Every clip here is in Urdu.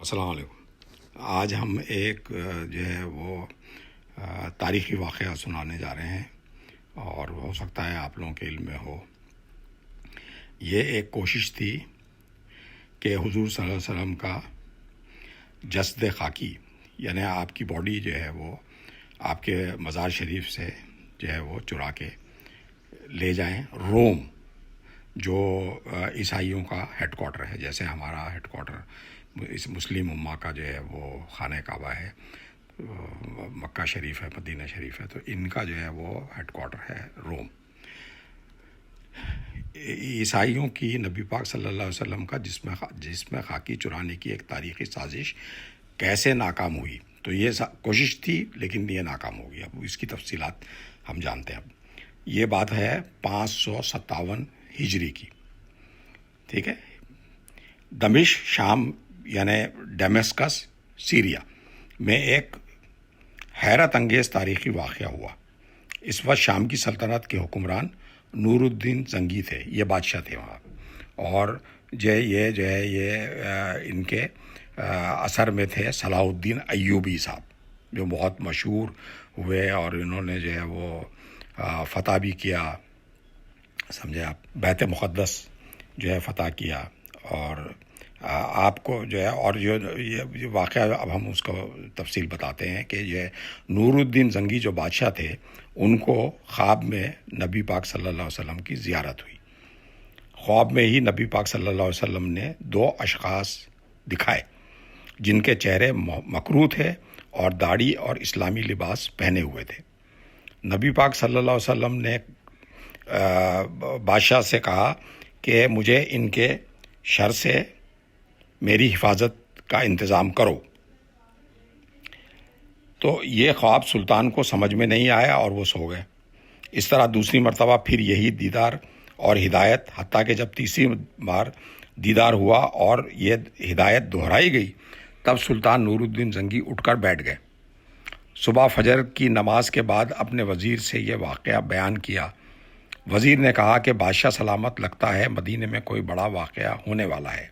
السلام علیکم۔ آج ہم ایک جو ہے وہ تاریخی واقعہ سنانے جا رہے ہیں اور ہو سکتا ہے آپ لوگوں کے علم میں ہو۔ یہ ایک کوشش تھی کہ حضور صلی اللہ علیہ وسلم کا جسد خاکی، یعنی آپ کی باڈی جو ہے وہ آپ کے مزار شریف سے جو ہے وہ چرا کے لے جائیں روم، جو عیسائیوں کا ہیڈ کوارٹر ہے، جیسے ہمارا ہیڈ کوارٹر اس مسلم امہ کا جو ہے وہ خانہ کعبہ ہے، مکہ شریف ہے، مدینہ شریف ہے، تو ان کا جو ہے وہ ہیڈ کوارٹر ہے روم۔ عیسائیوں کی نبی پاک صلی اللہ علیہ وسلم کا جسم خاکی چرانے کی ایک تاریخی سازش کیسے ناکام ہوئی؟ تو یہ کوشش تھی لیکن یہ ناکام ہو گئی۔ اب اس کی تفصیلات ہم جانتے ہیں۔ اب یہ بات ہے 557 ہجری کی، ٹھیک ہے۔ دمشق شام یعنی ڈیمسکس سیریا میں ایک حیرت انگیز تاریخی واقعہ ہوا۔ اس وقت شام کی سلطنت کے حکمران نور الدین زنگی تھے، یہ بادشاہ تھے وہاں، اور یہ ان کے اثر میں تھے صلاح الدین ایوبی صاحب، جو بہت مشہور ہوئے اور انہوں نے جو ہے وہ فتح بھی کیا، سمجھے آپ، بیت مقدس جو ہے فتح کیا۔ اور آپ کو جو ہے، اور یہ واقعہ اب ہم اس کو تفصیل بتاتے ہیں کہ یہ نور الدین زنگی جو بادشاہ تھے، ان کو خواب میں نبی پاک صلی اللہ علیہ وسلم کی زیارت ہوئی۔ خواب میں ہی نبی پاک صلی اللہ علیہ وسلم نے 2 اشخاص دکھائے جن کے چہرے مکروہ تھے اور داڑھی اور اسلامی لباس پہنے ہوئے تھے۔ نبی پاک صلی اللہ علیہ وسلم نے بادشاہ سے کہا کہ مجھے ان کے شر سے میری حفاظت کا انتظام کرو۔ تو یہ خواب سلطان کو سمجھ میں نہیں آیا اور وہ سو گئے۔ اس طرح دوسری مرتبہ پھر یہی دیدار اور ہدایت، حتیٰ کہ جب تیسری بار دیدار ہوا اور یہ ہدایت دہرائی گئی، تب سلطان نور الدین زنگی اٹھ کر بیٹھ گئے۔ صبح فجر کی نماز کے بعد اپنے وزیر سے یہ واقعہ بیان کیا۔ وزیر نے کہا کہ بادشاہ سلامت، لگتا ہے مدینے میں کوئی بڑا واقعہ ہونے والا ہے،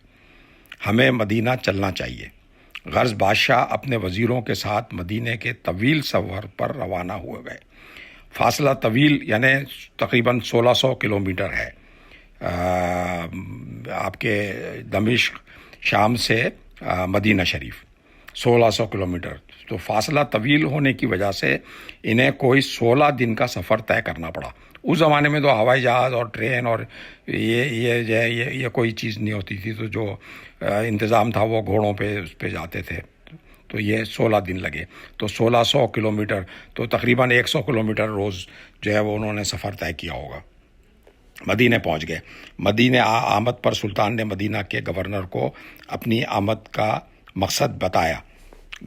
ہمیں مدینہ چلنا چاہیے۔ غرض بادشاہ اپنے وزیروں کے ساتھ مدینے کے طویل سفر پر روانہ ہوئے گئے۔ فاصلہ طویل یعنی تقریباً 1600 کلومیٹر ہے آپ کے دمشق شام سے مدینہ شریف، 1600 کلومیٹر۔ تو فاصلہ طویل ہونے کی وجہ سے انہیں کوئی 16 دن کا سفر طے کرنا پڑا۔ اس زمانے میں تو ہوائی جہاز اور ٹرین اور یہ کوئی چیز نہیں ہوتی تھی، تو جو انتظام تھا وہ گھوڑوں پہ اس پہ جاتے تھے، تو یہ 16 دن لگے۔ تو 1600 کلومیٹر تو تقریباً 100 کلومیٹر روز جو ہے وہ انہوں نے سفر طے کیا ہوگا۔ مدینہ پہنچ گئے۔ مدینہ آمد پر سلطان نے مدینہ کے گورنر کو اپنی آمد کا مقصد بتایا۔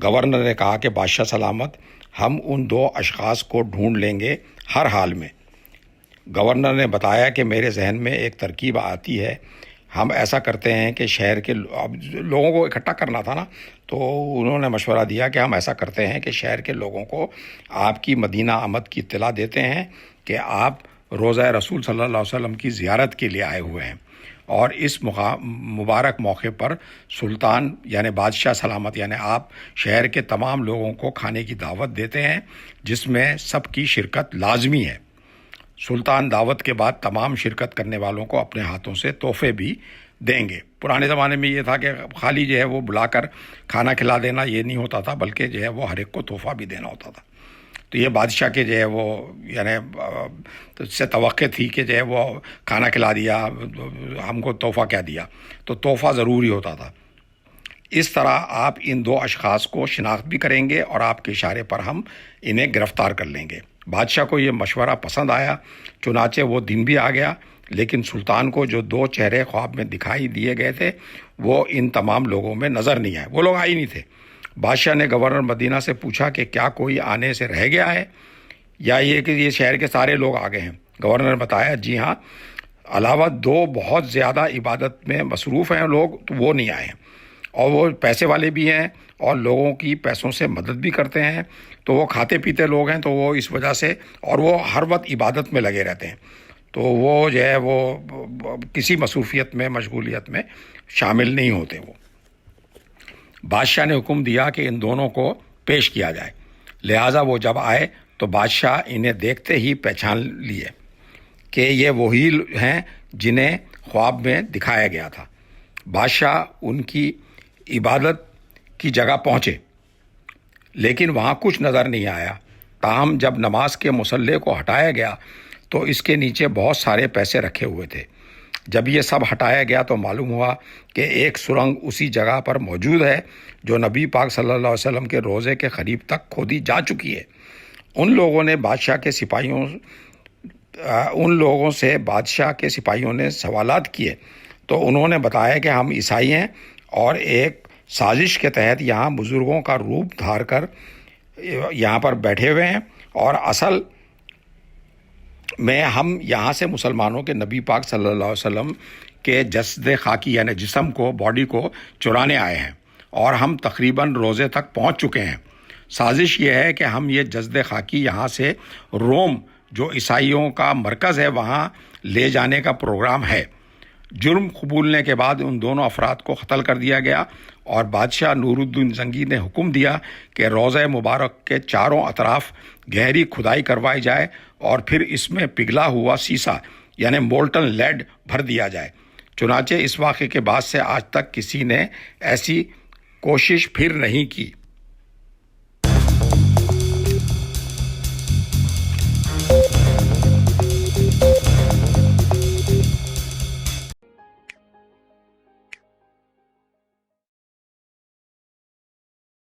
گورنر نے کہا کہ بادشاہ سلامت، ہم ان 2 اشخاص کو ڈھونڈ لیں گے ہر حال میں۔ گورنر نے بتایا کہ میرے ذہن میں ایک ترکیب آتی ہے، ہم ایسا کرتے ہیں کہ شہر کے لوگوں کو اکٹھا کرنا تھا نا، تو انہوں نے مشورہ دیا کہ ہم ایسا کرتے ہیں کہ شہر کے لوگوں کو آپ کی مدینہ آمد کی اطلاع دیتے ہیں کہ آپ روضہ رسول صلی اللہ علیہ وسلم کی زیارت کے لیے آئے ہوئے ہیں، اور اس مبارک موقع پر سلطان یعنی بادشاہ سلامت یعنی آپ شہر کے تمام لوگوں کو کھانے کی دعوت دیتے ہیں، جس میں سب کی شرکت لازمی ہے۔ سلطان دعوت کے بعد تمام شرکت کرنے والوں کو اپنے ہاتھوں سے تحفے بھی دیں گے۔ پرانے زمانے میں یہ تھا کہ خالی جو ہے وہ بلا کر کھانا کھلا دینا یہ نہیں ہوتا تھا، بلکہ جو ہے وہ ہر ایک کو تحفہ بھی دینا ہوتا تھا۔ تو یہ بادشاہ کے جو ہے وہ یعنی سے توقع تھی کہ جو ہے وہ کھانا کھلا دیا، ہم کو تحفہ کیا دیا، تو تحفہ ضروری ہوتا تھا۔ اس طرح آپ ان 2 اشخاص کو شناخت بھی کریں گے اور آپ کے اشارے پر ہم انہیں گرفتار کر لیں گے۔ بادشاہ کو یہ مشورہ پسند آیا، چنانچہ وہ دن بھی آ گیا، لیکن سلطان کو جو 2 چہرے خواب میں دکھائی دیے گئے تھے وہ ان تمام لوگوں میں نظر نہیں آئے، وہ لوگ آئے نہیں تھے۔ بادشاہ نے گورنر مدینہ سے پوچھا کہ کیا کوئی آنے سے رہ گیا ہے یا یہ کہ یہ شہر کے سارے لوگ آ گئے ہیں؟ گورنر نے بتایا جی ہاں، علاوہ 2 بہت زیادہ عبادت میں مصروف ہیں لوگ، تو وہ نہیں آئے ہیں، اور وہ پیسے والے بھی ہیں اور لوگوں کی پیسوں سے مدد بھی کرتے ہیں، تو وہ کھاتے پیتے لوگ ہیں، تو وہ اس وجہ سے، اور وہ ہر وقت عبادت میں لگے رہتے ہیں، تو وہ جو ہے وہ کسی مصروفیت میں مشغولیت میں شامل نہیں ہوتے وہ۔ بادشاہ نے حکم دیا کہ ان دونوں کو پیش کیا جائے، لہٰذا وہ جب آئے تو بادشاہ انہیں دیکھتے ہی پہچان لیے کہ یہ وہی ہیں جنہیں خواب میں دکھایا گیا تھا۔ بادشاہ ان کی عبادت کی جگہ پہنچے لیکن وہاں کچھ نظر نہیں آیا، تاہم جب نماز کے مصلے کو ہٹایا گیا تو اس کے نیچے بہت سارے پیسے رکھے ہوئے تھے۔ جب یہ سب ہٹایا گیا تو معلوم ہوا کہ ایک سرنگ اسی جگہ پر موجود ہے جو نبی پاک صلی اللہ علیہ وسلم کے روضے کے قریب تک کھودی جا چکی ہے۔ ان لوگوں سے بادشاہ کے سپاہیوں نے سوالات کیے تو انہوں نے بتایا کہ ہم عیسائی ہیں اور ایک سازش کے تحت یہاں بزرگوں کا روپ دھار کر یہاں پر بیٹھے ہوئے ہیں، اور اصل میں ہم یہاں سے مسلمانوں کے نبی پاک صلی اللہ علیہ وسلم کے جسد خاکی یعنی جسم کو، باڈی کو چرانے آئے ہیں، اور ہم تقریباً روزے تک پہنچ چکے ہیں۔ سازش یہ ہے کہ ہم یہ جسد خاکی یہاں سے روم جو عیسائیوں کا مرکز ہے وہاں لے جانے کا پروگرام ہے۔ جرم قبولنے کے بعد ان دونوں افراد کو قتل کر دیا گیا، اور بادشاہ نور الدین زنگی نے حکم دیا کہ روضہ مبارک کے چاروں اطراف گہری کھدائی کروائی جائے اور پھر اس میں پگھلا ہوا سیسا یعنی مولٹن لیڈ بھر دیا جائے۔ چنانچہ اس واقعے کے بعد سے آج تک کسی نے ایسی کوشش پھر نہیں کی۔